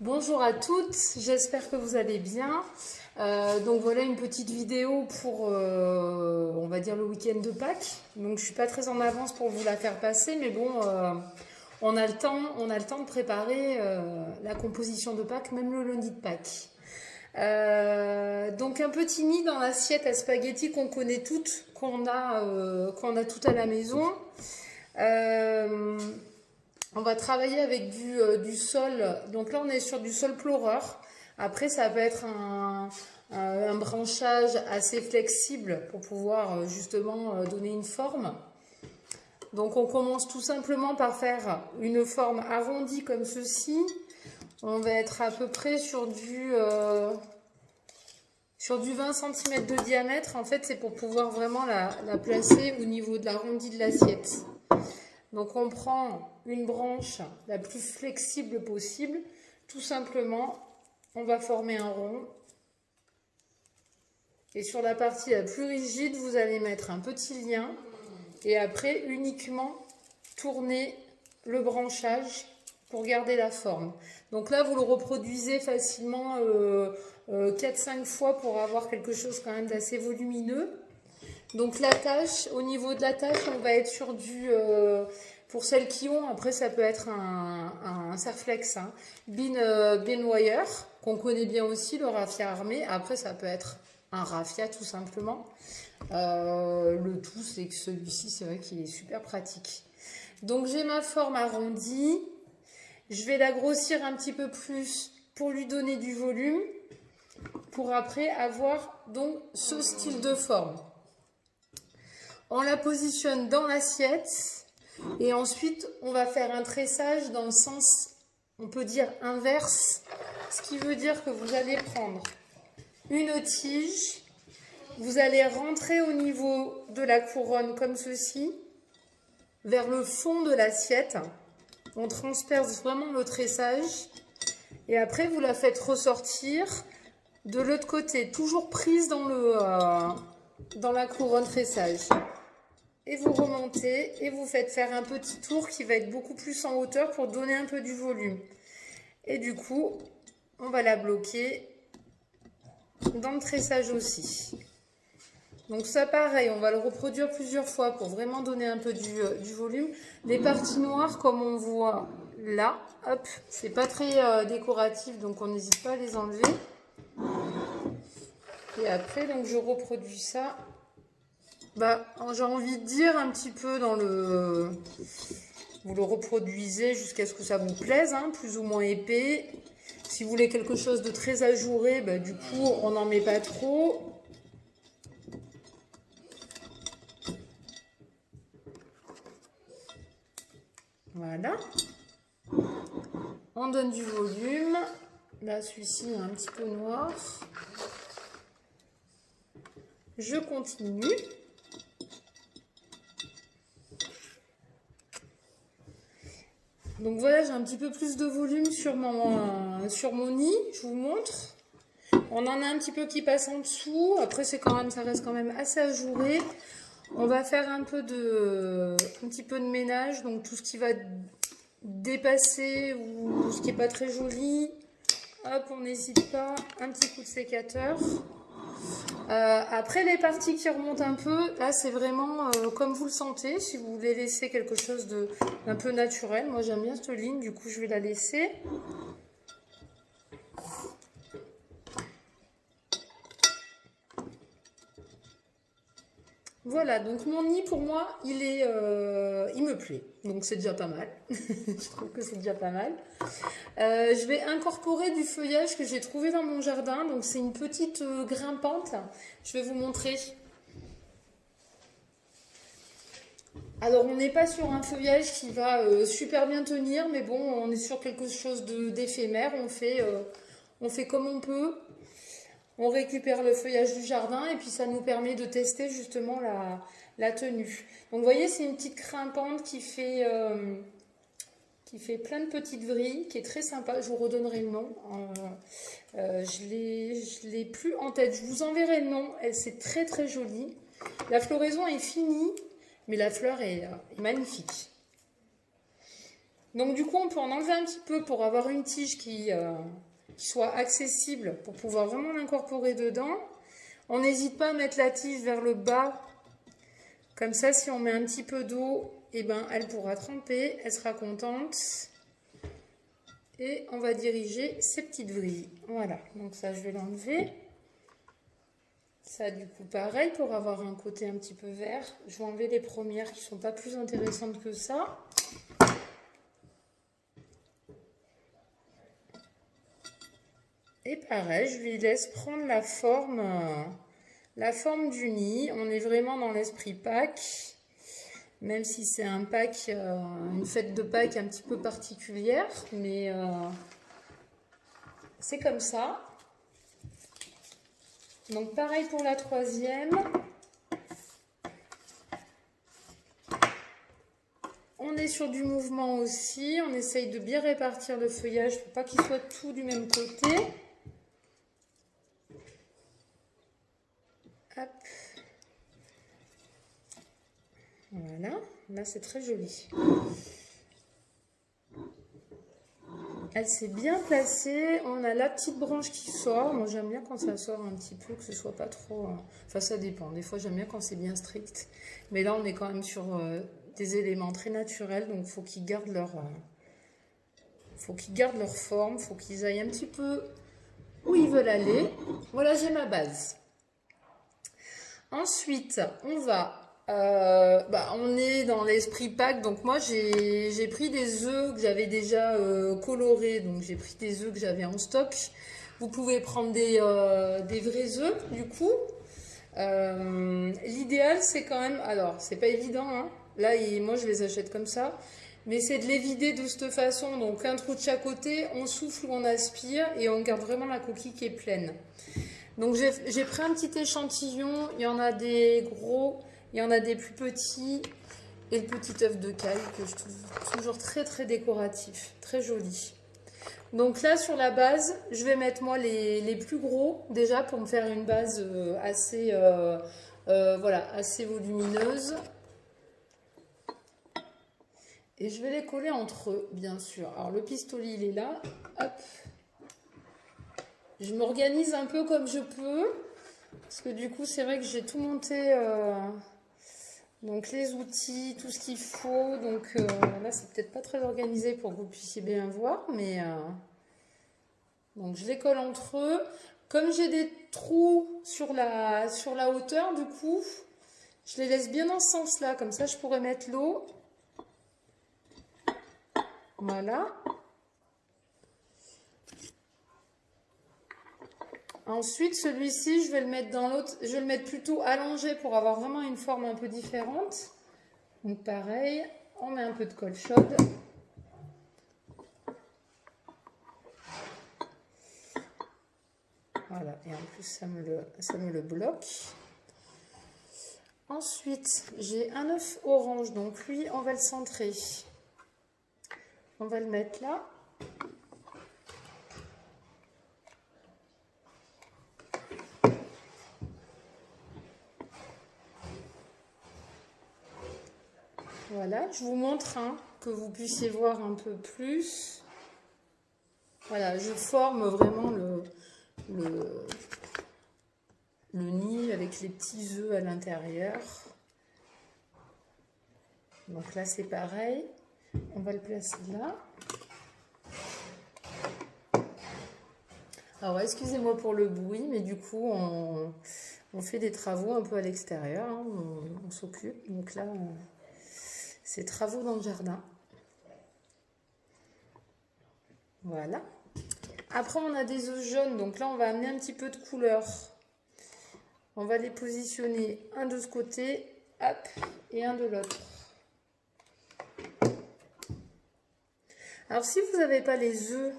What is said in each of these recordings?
Bonjour à toutes, j'espère que vous allez bien. Donc voilà une petite vidéo pour, on va dire, le week-end de Pâques. Donc je suis pas très en avance pour vous la faire passer, mais bon, on a le temps de préparer la composition de Pâques, même le lundi de Pâques. Donc un petit nid dans l'assiette à spaghetti qu'on connaît toutes, qu'on a toutes à la maison. On va travailler avec du sol. Donc là, on est sur du sol pleureur. Après, ça peut être un branchage assez flexible pour pouvoir justement donner une forme. Donc on commence tout simplement par faire une forme arrondie comme ceci. On va être à peu près sur du 20 cm de diamètre. En fait, c'est pour pouvoir vraiment la placer au niveau de l'arrondi de l'assiette. Donc on prend une branche la plus flexible possible. Tout simplement, on va former un rond. Et sur la partie la plus rigide, vous allez mettre un petit lien. Et après, uniquement tourner le branchage pour garder la forme. Donc là, vous le reproduisez facilement 4-5 fois pour avoir quelque chose quand même d'assez volumineux. Donc l'attache, au niveau de l'attache, on va être sur pour celles qui ont, après ça peut être un Serflex, hein, bin wire, qu'on connaît bien aussi, le raffia armé. Après ça peut être un raffia tout simplement. Le tout c'est que celui-ci, c'est vrai qu'il est super pratique. Donc j'ai ma forme arrondie, je vais la grossir un petit peu plus pour lui donner du volume, pour après avoir donc ce style de forme. On la positionne dans l'assiette et ensuite on va faire un tressage dans le sens, on peut dire inverse, ce qui veut dire que vous allez prendre une tige, vous allez rentrer au niveau de la couronne comme ceci, vers le fond de l'assiette, on transperce vraiment le tressage et après vous la faites ressortir de l'autre côté, toujours prise dans la couronne tressage. Et vous remontez et vous faites faire un petit tour qui va être beaucoup plus en hauteur pour donner un peu du volume. Et du coup, on va la bloquer dans le tressage aussi. Donc ça pareil, on va le reproduire plusieurs fois pour vraiment donner un peu du volume. Les parties noires comme on voit là, hop, c'est pas très décoratif donc on n'hésite pas à les enlever. Et après donc je reproduis ça. J'ai envie de dire un petit peu vous le reproduisez jusqu'à ce que ça vous plaise, hein, plus ou moins épais. Si vous voulez quelque chose de très ajouré, du coup, on n'en met pas trop. Voilà. On donne du volume. Là, celui-ci est un petit peu noir. Je continue. Donc voilà, j'ai un petit peu plus de volume sur mon nid, je vous montre. On en a un petit peu qui passe en dessous, après ça reste quand même assez ajouré. On va faire un petit peu de ménage, donc tout ce qui va dépasser ou ce qui n'est pas très joli. Hop, on n'hésite pas, un petit coup de sécateur. Après les parties qui remontent un peu, là c'est vraiment comme vous le sentez. Si vous voulez laisser quelque chose d'un peu naturel, moi j'aime bien cette ligne, du coup je vais la laisser. Voilà, donc mon nid pour moi il me plaît, donc c'est déjà pas mal. Je trouve que c'est déjà pas mal. Je vais incorporer du feuillage que j'ai trouvé dans mon jardin, donc c'est une petite grimpante. Je vais vous montrer. Alors on n'est pas sur un feuillage qui va super bien tenir, mais bon, on est sur quelque chose d'éphémère. On fait comme on peut. On récupère le feuillage du jardin et puis ça nous permet de tester justement la tenue. Donc vous voyez, c'est une petite grimpante qui fait plein de petites vrilles, qui est très sympa. Je vous redonnerai le nom. Je l'ai plus en tête. Je vous enverrai le nom. C'est très très joli. La floraison est finie, mais la fleur est magnifique. Donc du coup, on peut en enlever un petit peu pour avoir une tige qui soit accessible, pour pouvoir vraiment l'incorporer dedans. On n'hésite pas à mettre la tige vers le bas. Comme ça, si on met un petit peu d'eau, eh ben, elle pourra tremper, elle sera contente. Et on va diriger ces petites vrilles. Voilà, donc ça, je vais l'enlever. Ça, du coup, pareil, pour avoir un côté un petit peu vert. Je vais enlever les premières qui ne sont pas plus intéressantes que ça. Et pareil, je lui laisse prendre la forme du nid. On est vraiment dans l'esprit Pâques, même si c'est un Pâques, une fête de Pâques un petit peu particulière, mais c'est comme ça. Donc pareil pour la troisième. On est sur du mouvement aussi. On essaye de bien répartir le feuillage pour pas qu'il soit tout du même côté. Hop. Voilà, là c'est très joli. Elle s'est bien placée. On a la petite branche qui sort. Moi j'aime bien quand ça sort un petit peu, que ce soit pas trop... Enfin ça dépend. Des fois j'aime bien quand c'est bien strict. Mais là on est quand même sur des éléments très naturels. Donc il faut qu'ils gardent leur... forme. Il faut qu'ils aillent un petit peu où ils veulent aller. Voilà, j'ai ma base. Ensuite, on va... on est dans l'esprit Pâques, donc moi j'ai pris des œufs que j'avais déjà colorés, donc j'ai pris des œufs que j'avais en stock. Vous pouvez prendre des vrais œufs du coup. L'idéal c'est quand même, alors c'est pas évident, hein. Là moi je les achète comme ça, mais c'est de les vider de cette façon, donc un trou de chaque côté, on souffle ou on aspire et on garde vraiment la coquille qui est pleine. Donc j'ai pris un petit échantillon, il y en a des gros, il y en a des plus petits, et le petit œuf de caille que je trouve toujours très très décoratif, très joli. Donc là sur la base, je vais mettre moi les plus gros déjà pour me faire une base assez, assez volumineuse. Et je vais les coller entre eux, bien sûr. Alors le pistolet il est là, hop. Je m'organise un peu comme je peux, parce que du coup, c'est vrai que j'ai tout monté, donc les outils, tout ce qu'il faut. Donc là, c'est peut-être pas très organisé pour que vous puissiez bien voir, mais donc je les colle entre eux. Comme j'ai des trous sur la hauteur, du coup, je les laisse bien dans ce sens-là, comme ça, je pourrais mettre l'eau. Voilà. Ensuite, celui-ci, je vais le mettre dans l'autre, je vais le mettre plutôt allongé pour avoir vraiment une forme un peu différente. Donc pareil, on met un peu de colle chaude. Voilà, et en plus ça me le bloque. Ensuite, j'ai un œuf orange, donc lui, on va le centrer. On va le mettre là. Voilà, je vous montre que vous puissiez voir un peu plus. Voilà, je forme vraiment le nid avec les petits œufs à l'intérieur. Donc là, c'est pareil. On va le placer là. Alors, excusez-moi pour le bruit, mais du coup, on fait des travaux un peu à l'extérieur. Hein, on s'occupe. Donc là, c'est travaux dans le jardin. Voilà. Après, on a des œufs jaunes. Donc là, on va amener un petit peu de couleur. On va les positionner un de ce côté, hop, et un de l'autre. Alors, si vous n'avez pas les œufs,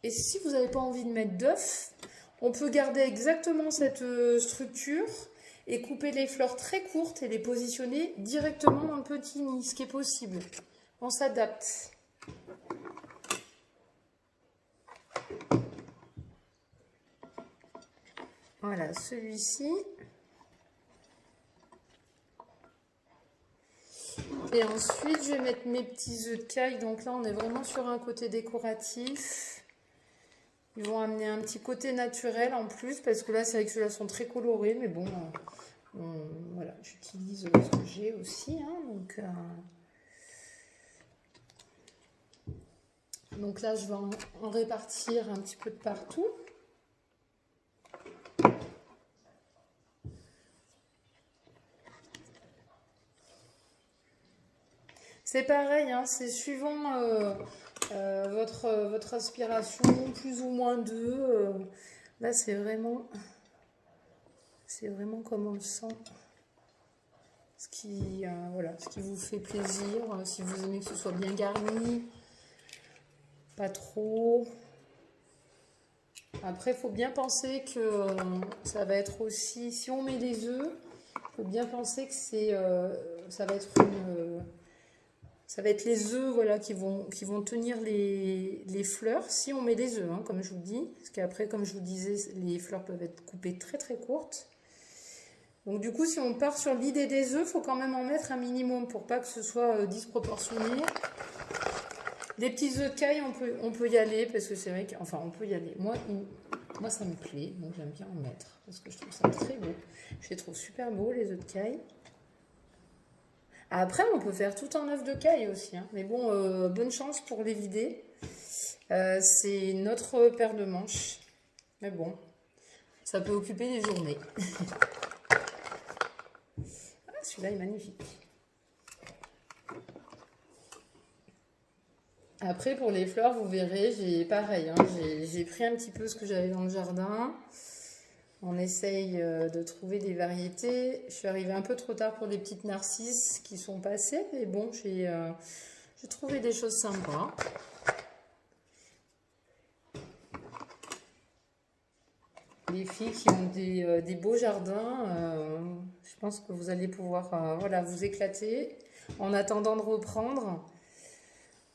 et si vous n'avez pas envie de mettre d'œufs, on peut garder exactement cette structure et couper les fleurs très courtes et les positionner directement dans le petit nid, ce qui est possible. On s'adapte. Voilà, celui-ci. Et ensuite, je vais mettre mes petits œufs de caille. Donc là, on est vraiment sur un côté décoratif. Ils vont amener un petit côté naturel en plus, parce que là, c'est vrai que ceux-là sont très colorés. Mais bon, voilà, j'utilise ce que j'ai aussi. Hein, donc là, je vais en répartir un petit peu de partout. C'est pareil, hein, c'est suivant votre aspiration, plus ou moins d'œufs. Là, c'est vraiment comme on le sent. Voilà, ce qui vous fait plaisir. Si vous aimez que ce soit bien garni, pas trop. Après, il faut bien penser que ça va être aussi, si on met des œufs, il faut bien penser que ça va être les œufs, voilà, qui vont tenir les fleurs, si on met des œufs, hein, comme je vous dis. Parce qu'après, comme je vous disais, les fleurs peuvent être coupées très très courtes. Donc du coup, si on part sur l'idée des œufs, il faut quand même en mettre un minimum pour pas que ce soit disproportionné. Des petits œufs de caille, on peut y aller, parce que c'est vrai qu'enfin, on peut y aller. Moi, ça me plaît, donc j'aime bien en mettre, parce que je trouve ça très beau. Je les trouve super beaux, les œufs de caille. Après, on peut faire tout en œuf de caille aussi. Hein. Mais bon, bonne chance pour les vider. C'est notre paire de manches. Mais bon, ça peut occuper des journées. Ah, celui-là est magnifique. Après, pour les fleurs, vous verrez, pareil. Hein, j'ai pris un petit peu ce que j'avais dans le jardin. On essaye de trouver des variétés. Je suis arrivée un peu trop tard pour les petites narcisses qui sont passées. Mais bon, j'ai trouvé des choses sympas. Les filles qui ont des beaux jardins, je pense que vous allez pouvoir voilà, vous éclater en attendant de reprendre.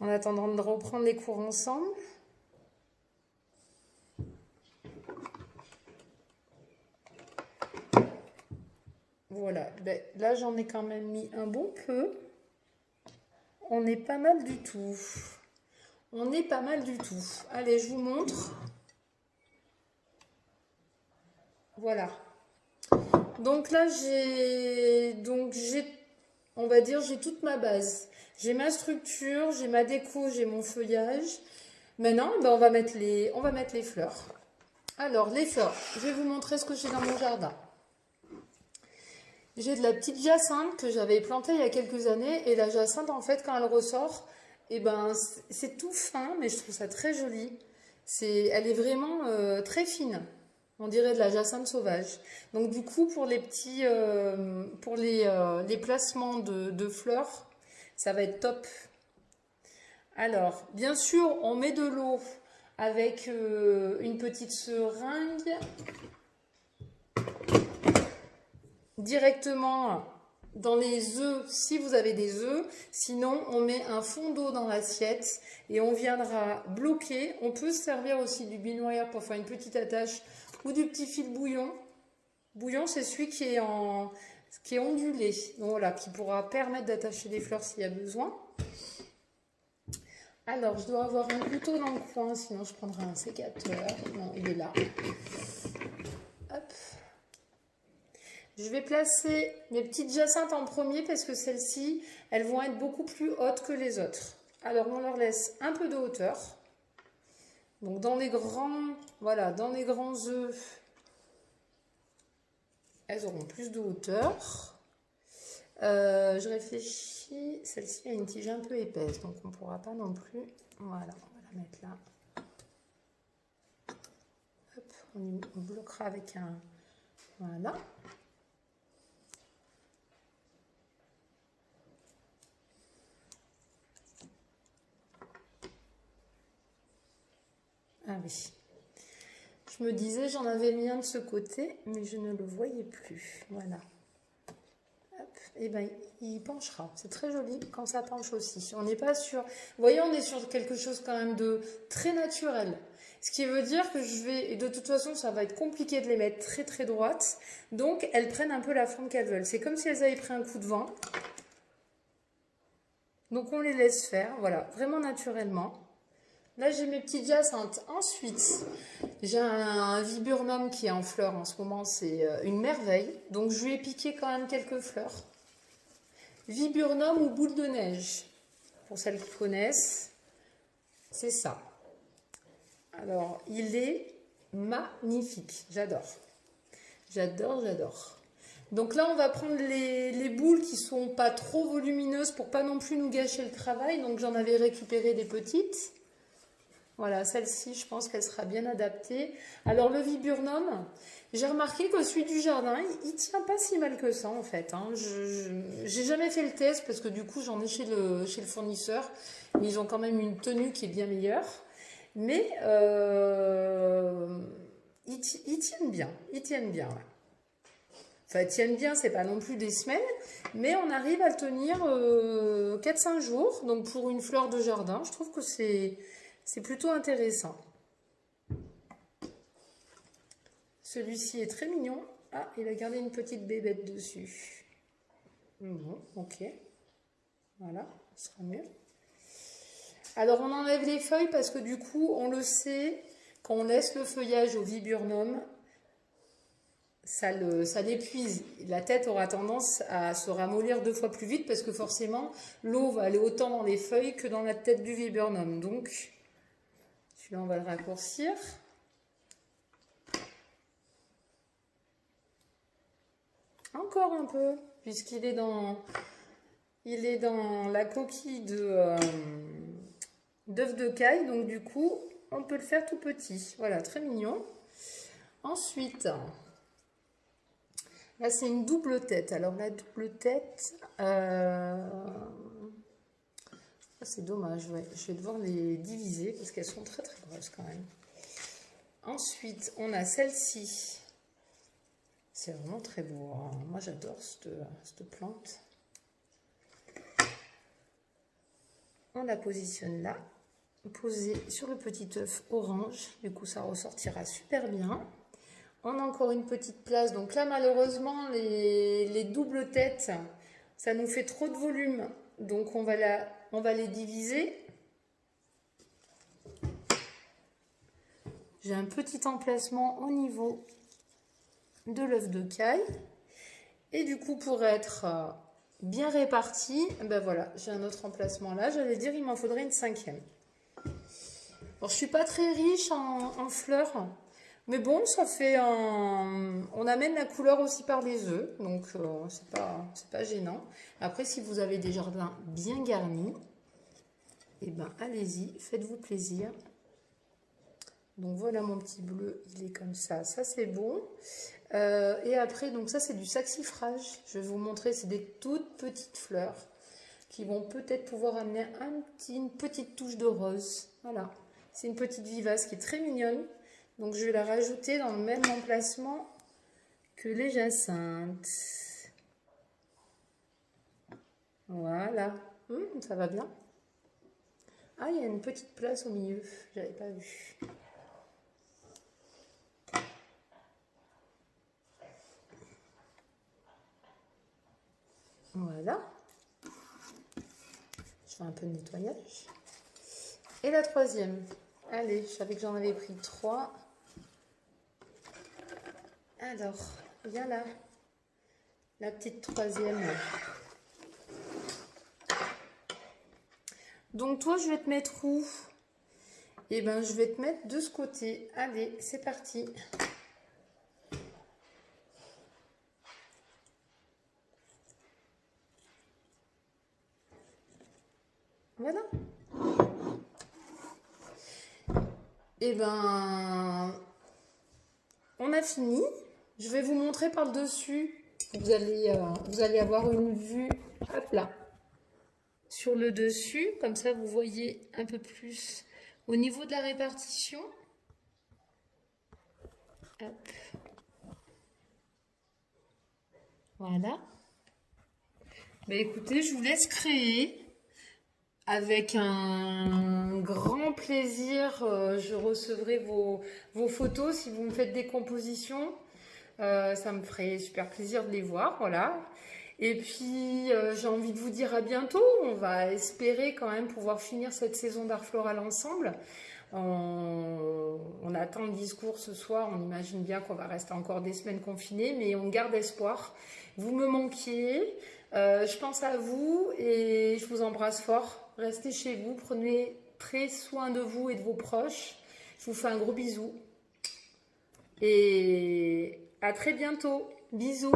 Les cours ensemble. Voilà, ben, là j'en ai quand même mis un bon peu. On est pas mal du tout. Allez, je vous montre. Voilà. Donc là, on va dire, j'ai toute ma base. J'ai ma structure, j'ai ma déco, j'ai mon feuillage. Maintenant, ben, on va mettre les fleurs. Alors, les fleurs, je vais vous montrer ce que j'ai dans mon jardin. J'ai de la petite jacinthe que j'avais plantée il y a quelques années. Et la jacinthe, en fait, quand elle ressort, eh ben, c'est tout fin, mais je trouve ça très joli. Elle est vraiment très fine. On dirait de la jacinthe sauvage. Donc du coup, pour les petits, pour les placements de fleurs, ça va être top. Alors, bien sûr, on met de l'eau avec une petite seringue directement dans les œufs, si vous avez des œufs. Sinon, on met un fond d'eau dans l'assiette et on viendra bloquer. On peut se servir aussi du binoir pour faire une petite attache ou du petit fil bouillon. Bouillon, c'est celui qui est ondulé. Donc voilà, qui pourra permettre d'attacher les fleurs s'il y a besoin. Alors, je dois avoir un couteau dans le coin, sinon je prendrai un sécateur. Non, il est là. Hop. Je vais placer mes petites jacinthes en premier parce que celles-ci, elles vont être beaucoup plus hautes que les autres. Alors, on leur laisse un peu de hauteur. Donc, dans les grands œufs, elles auront plus de hauteur. Je réfléchis, celle-ci a une tige un peu épaisse, donc on ne pourra pas non plus. Voilà, on va la mettre là. Hop, on bloquera avec un... Voilà. Ah oui. Je me disais, j'en avais mis un de ce côté, mais je ne le voyais plus. Voilà. Et ben, il penchera. C'est très joli quand ça penche aussi. On n'est pas sur... Vous voyez, on est sur quelque chose quand même de très naturel. Ce qui veut dire que et de toute façon, ça va être compliqué de les mettre très très droites. Donc, elles prennent un peu la forme qu'elles veulent. C'est comme si elles avaient pris un coup de vent. Donc on les laisse faire, voilà, vraiment naturellement. Là j'ai mes petites jacinthes. Ensuite, j'ai un viburnum qui est en fleurs en ce moment, c'est une merveille. Donc je lui ai piqué quand même quelques fleurs. Viburnum ou boule de neige, pour celles qui connaissent, c'est ça. Alors il est magnifique, j'adore. J'adore, j'adore. Donc là, on va prendre les boules qui sont pas trop volumineuses pour pas non plus nous gâcher le travail. Donc j'en avais récupéré des petites. Voilà, celle-ci, je pense qu'elle sera bien adaptée. Alors le viburnum, j'ai remarqué que celui du jardin, il tient pas si mal que ça en fait. Hein. J'ai jamais fait le test parce que du coup, j'en ai chez le fournisseur. Mais ils ont quand même une tenue qui est bien meilleure. Mais ils tiennent bien. Ils tiennent bien, ouais. Enfin, tiennent bien, c'est pas non plus des semaines, mais on arrive à le tenir 4-5 jours. Donc pour une fleur de jardin, je trouve que c'est plutôt intéressant. Celui-ci est très mignon. Ah, il a gardé une petite bébête dessus. Bon, ok. Voilà, ce sera mieux. Alors on enlève les feuilles parce que du coup, on le sait, quand on laisse le feuillage au viburnum, ça l'épuise. La tête aura tendance à se ramollir 2 fois plus vite parce que forcément, l'eau va aller autant dans les feuilles que dans la tête du viburnum. Donc, celui-là, on va le raccourcir. Encore un peu, puisqu'il est dans la coquille d'œuf de caille. Donc, du coup, on peut le faire tout petit. Voilà, très mignon. Ensuite... Là, c'est une double tête. Alors, la double tête, c'est dommage. Ouais. Je vais devoir les diviser parce qu'elles sont très, très grosses quand même. Ensuite, on a celle-ci. C'est vraiment très beau. Hein. Moi, j'adore cette plante. On la positionne là. Posée sur le petit œuf orange. Du coup, ça ressortira super bien. On a encore une petite place. Donc là, malheureusement, les doubles têtes, ça nous fait trop de volume. Donc on va les diviser. J'ai un petit emplacement au niveau de l'œuf de caille. Et du coup, pour être bien réparti, ben voilà, j'ai un autre emplacement là. J'allais dire, il m'en faudrait une 5e. Alors, je suis pas très riche en fleurs. Mais bon, ça fait un... On amène la couleur aussi par les œufs, donc c'est pas gênant. Après, si vous avez des jardins bien garnis, eh ben allez-y, faites-vous plaisir. Donc voilà mon petit bleu, il est comme ça c'est bon. Et après, donc ça c'est du saxifrage. Je vais vous montrer, c'est des toutes petites fleurs qui vont peut-être pouvoir amener une petite touche de rose. Voilà, c'est une petite vivace qui est très mignonne. Donc, je vais la rajouter dans le même emplacement que les jacinthes. Voilà. Ça va bien. Ah, il y a une petite place au milieu. Je n'avais pas vu. Voilà. Je fais un peu de nettoyage. Et la 3e. Allez, je savais que j'en avais pris 3. Alors, viens là. La petite 3e. Donc toi, je vais te mettre où? Eh ben, je vais te mettre de ce côté. Allez, c'est parti. Voilà. Eh ben, on a fini. Je vais vous montrer par le dessus. Vous allez avoir une vue, hop là, sur le dessus. Comme ça, vous voyez un peu plus au niveau de la répartition. Hop. Voilà. Ben, écoutez, je vous laisse créer. Avec un grand plaisir, je recevrai vos photos si vous me faites des compositions. Ça me ferait super plaisir de les voir, voilà. Et puis, j'ai envie de vous dire à bientôt. On va espérer quand même pouvoir finir cette saison d'art floral ensemble. On attend le discours ce soir. On imagine bien qu'on va rester encore des semaines confinés, mais on garde espoir. Vous me manquiez. Je pense à vous et je vous embrasse fort. Restez chez vous. Prenez très soin de vous et de vos proches. Je vous fais un gros bisou. Et à très bientôt. Bisous.